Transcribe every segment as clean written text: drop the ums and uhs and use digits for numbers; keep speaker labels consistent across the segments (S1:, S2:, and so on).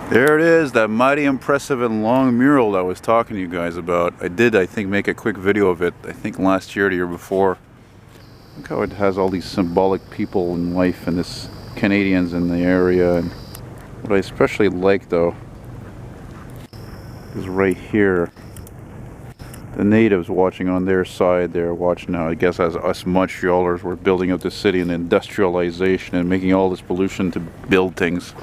S1: There it is, that mighty impressive and long mural that I was talking to you guys about. I did, I think, make a quick video of it, I think last year or the year before. Look how it has all these symbolic people in life and this Canadians in the area. And what I especially like, though, is right here. The natives watching on their side, they're watching now, I guess, as us Montreal'S were building up the city and industrialization and making all this pollution to build things.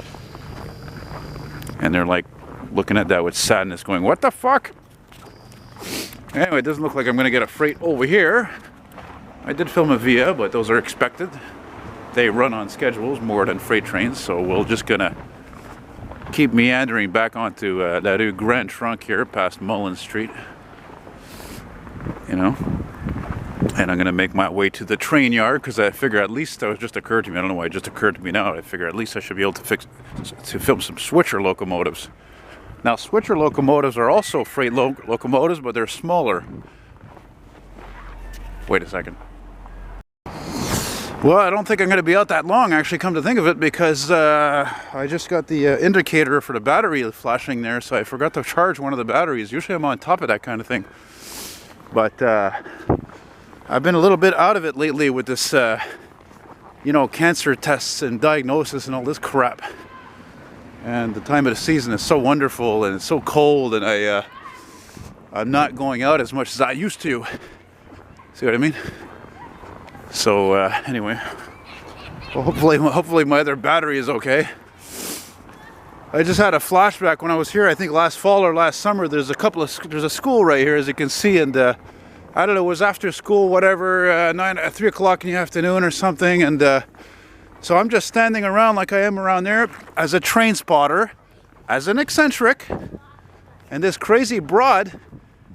S1: And they're like looking at that with sadness going, what the fuck? Anyway, it doesn't look like I'm going to get a freight over here. I did film a via, but those are expected. They run on schedules more than freight trains, so we're just going to keep meandering back onto La Rue Grand Trunk here past Mullen Street. You know? And I'm going to make my way to the train yard because I figure at least, that just occurred to me, I don't know why it just occurred to me now, I figure at least I should be able to film some switcher locomotives. Now switcher locomotives are also freight locomotives, but they're smaller. Wait a second. Well, I don't think I'm going to be out that long, actually, come to think of it, because I just got the indicator for the battery flashing there, so I forgot to charge one of the batteries. Usually I'm on top of that kind of thing. But I've been a little bit out of it lately with this, you know, cancer tests and diagnosis and all this crap. And the time of the season is so wonderful and it's so cold, and I'm not going out as much as I used to. See what I mean? So anyway, well, hopefully my other battery is okay. I just had a flashback when I was here, I think last fall or last summer. There's a school right here, as you can see, and I don't know, it was after school, whatever, 3 o'clock in the afternoon or something, and so I'm just standing around like I am around there as a train spotter, as an eccentric, and this crazy broad,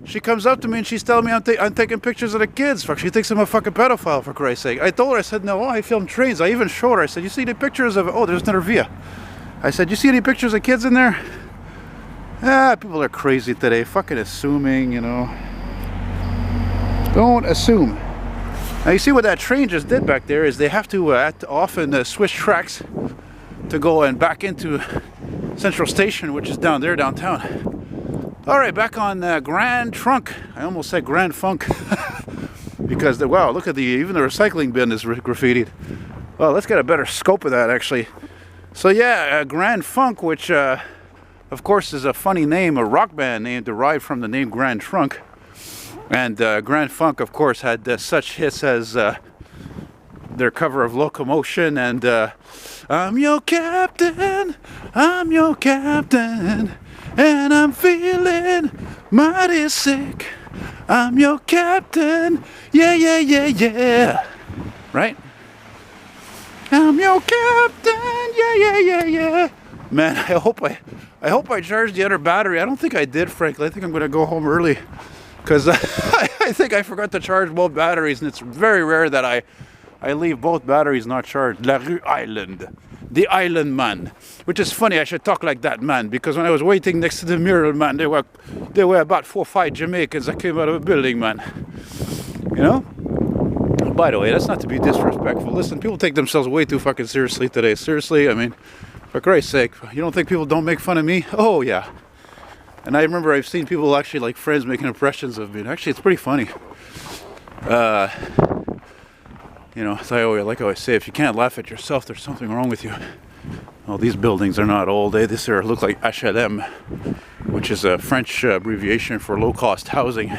S1: she comes up to me and she's telling me I'm taking pictures of the kids. Fuck, she thinks I'm a fucking pedophile, for Christ's sake. I told her, I said, no, I film trains. I even showed her, I said, you see the pictures of, oh, there's another via. I said, you see any pictures of kids in there? Ah, people are crazy today, fucking assuming, you know. Don't assume. Now you see what that train just did back there is they have to often switch tracks to go and back into Central Station, which is down there downtown. Alright, back on Grand Trunk. I almost said Grand Funk. Because, wow, look at even the recycling bin is graffitied. Well, let's get a better scope of that, actually. So yeah, Grand Funk, which of course is a funny name, a rock band name derived from the name Grand Trunk. And Grand Funk, of course, had such hits as their cover of Locomotion and I'm your captain, and I'm feeling mighty sick. I'm your captain, yeah, yeah, yeah, yeah. Right? I'm your captain, yeah, yeah, yeah, yeah. Man, I hope I charged the other battery. I don't think I did, frankly. I think I'm going to go home early. Because I think I forgot to charge both batteries, and it's very rare that I leave both batteries not charged. La Rue Island, the island man. Which is funny, I should talk like that man, because when I was waiting next to the mural, man, there were about 4 or 5 Jamaicans that came out of a building, man. You know? By the way, that's not to be disrespectful. Listen, people take themselves way too fucking seriously today. Seriously, I mean, for Christ's sake, you don't think people don't make fun of me? Oh, yeah. And I remember I've seen people actually, like friends, making impressions of me. And actually, it's pretty funny. You know, as I always say, if you can't laugh at yourself, there's something wrong with you. Well, these buildings are not old. They look like HLM, which is a French abbreviation for low-cost housing.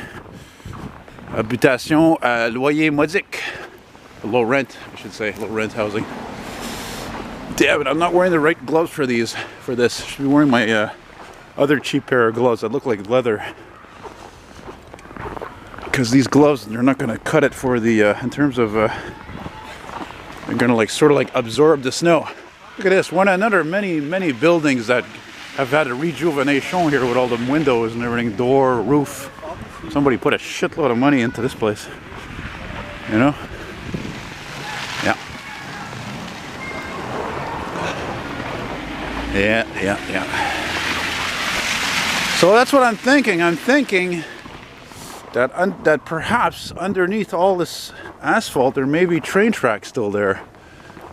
S1: Habitation à loyer modique. Low rent, I should say. Low rent housing. Damn it, I'm not wearing the right gloves for this. I should be wearing my other cheap pair of gloves that look like leather, because these gloves, they're not going to cut it for the in terms of they're going to sort of absorb the snow. Look at this, many buildings that have had a rejuvenation here with all the windows and everything, door, roof. Somebody put a shitload of money into this place, you know. Yeah. So that's what I'm thinking. I'm thinking that perhaps underneath all this asphalt there may be train tracks still there.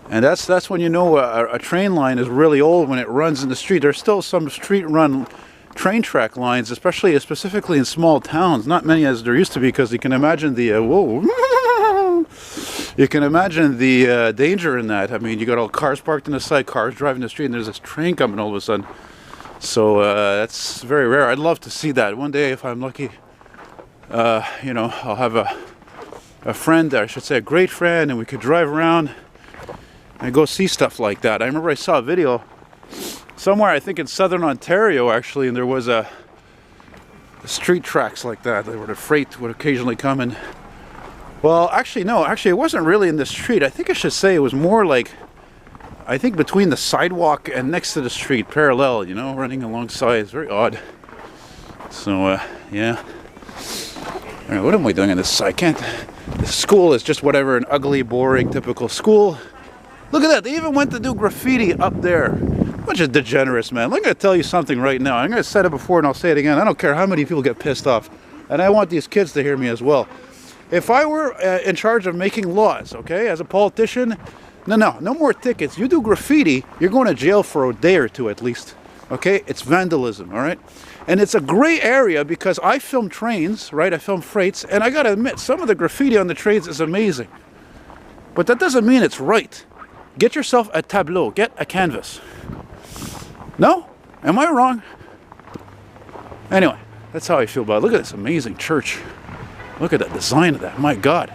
S1: And that's when you know a train line is really old, when it runs in the street. There's still some street run train track lines, specifically in small towns. Not many as there used to be, because you can imagine the you can imagine the danger in that. I mean, you got all cars parked on the side, cars driving the street, and there's this train coming all of a sudden. So that's very rare. I'd love to see that one day if I'm lucky. You know, I'll have a friend, I should say a great friend, and we could drive around and go see stuff like that. I remember I saw a video somewhere, I think in southern Ontario actually, and there was a street tracks like that, where the freight would occasionally come in. Well, actually no, it wasn't really in the street. I think I should say it was more like, I think between the sidewalk and next to the street, parallel, you know, running alongside. It's very odd. So yeah. All right, what am I doing on this? I can't. This school is just whatever, an ugly, boring, typical school. Look at that, they even went to do graffiti up there. Bunch of degenerates, man. I'm going to tell you something right now. I'm going to say it before and I'll say it again. I don't care how many people get pissed off. And I want these kids to hear me as well. If I were in charge of making laws, okay, as a politician, no more tickets. You do graffiti, you're going to jail for a day or two at least. Okay, it's vandalism, all right? And it's a gray area because I film trains, right? I film freights, and I got to admit, some of the graffiti on the trains is amazing. But that doesn't mean it's right. Get yourself a tableau, get a canvas. No? Am I wrong? Anyway, that's how I feel about it. Look at this amazing church. Look at the design of that. My God.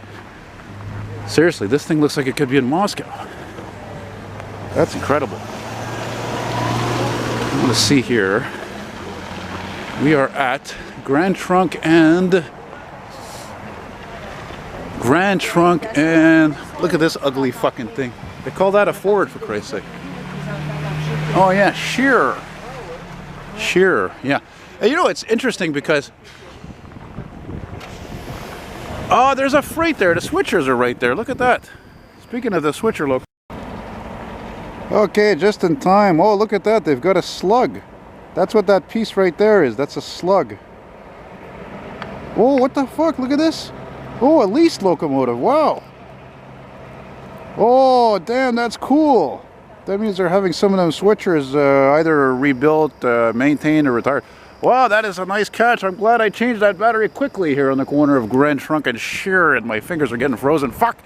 S1: Seriously, this thing looks like it could be in Moscow. That's incredible. I'm going to see here. We are at Grand Trunk and look at this ugly fucking thing. They call that a Ford, for Christ's sake. Oh yeah, Shearer, yeah. And you know, it's interesting because, oh, there's a freight there. The switchers are right there. Look at that. Speaking of the switcher, look. Okay, just in time. Oh, look at that. They've got a slug. That's what that piece right there is. That's a slug. Oh, what the fuck? Look at this. Oh, a leased locomotive. Wow. Oh, damn, that's cool. That means they're having some of them switchers either rebuilt, maintained, or retired. Wow, that is a nice catch. I'm glad I changed that battery quickly here on the corner of Grand Trunk and Shearer, and my fingers are getting frozen. Fuck.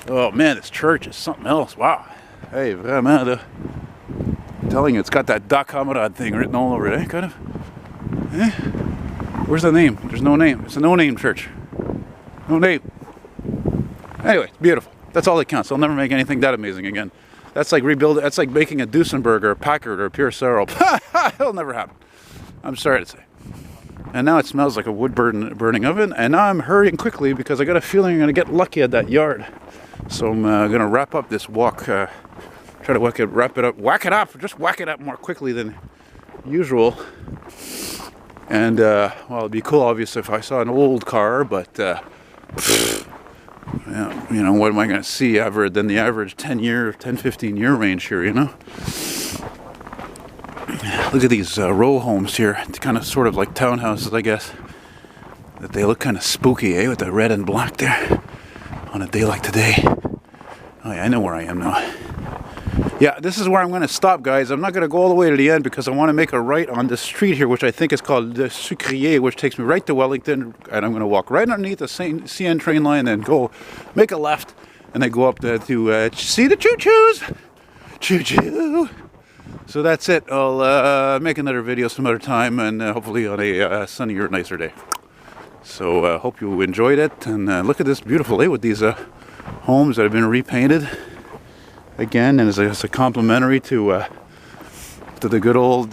S1: Oh, man, this church is something else. Wow. Hey, man, I'm telling you, it's got that Doc Hammurabi thing written all over it, eh? Kind of. Eh? Where's the name? There's no name. It's a no-name church. No name. Anyway, beautiful. That's all that counts. I'll never make anything that amazing again. That's like rebuilding. That's like making a Duesenberg or a Packard or a Pure Sorrow. It'll never happen. I'm sorry to say. And now it smells like a wood burning oven. And now I'm hurrying quickly because I got a feeling I'm going to get lucky at that yard. So I'm going to wrap up this walk. Try to whack it up. Just whack it up more quickly than usual. And well, it'd be cool, obviously, if I saw an old car, but yeah, you know, what am I going to see ever than the average 10, 15 year range here, you know? Look at these row homes here. It's kind of sort of like townhouses, I guess. That they look kind of spooky, eh? With the red and black there on a day like today. Oh yeah, I know where I am now. Yeah, this is where I'm going to stop, guys. I'm not going to go all the way to the end because I want to make a right on the street here, which I think is called the Sucrier, which takes me right to Wellington. And I'm going to walk right underneath the CN train line and go make a left. And then go up to see the choo-choos. Choo-choo. So that's it. I'll make another video some other time, and hopefully on a sunnier, nicer day. So hope you enjoyed it. And look at this beautiful day with these homes that have been repainted. Again, and as a complimentary to the good old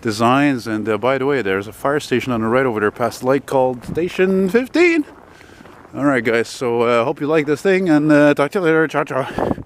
S1: designs. And by the way, there's a fire station on the right over there past the light called Station 15. All right, guys. So hope you like this thing, and talk to you later. Ciao, ciao.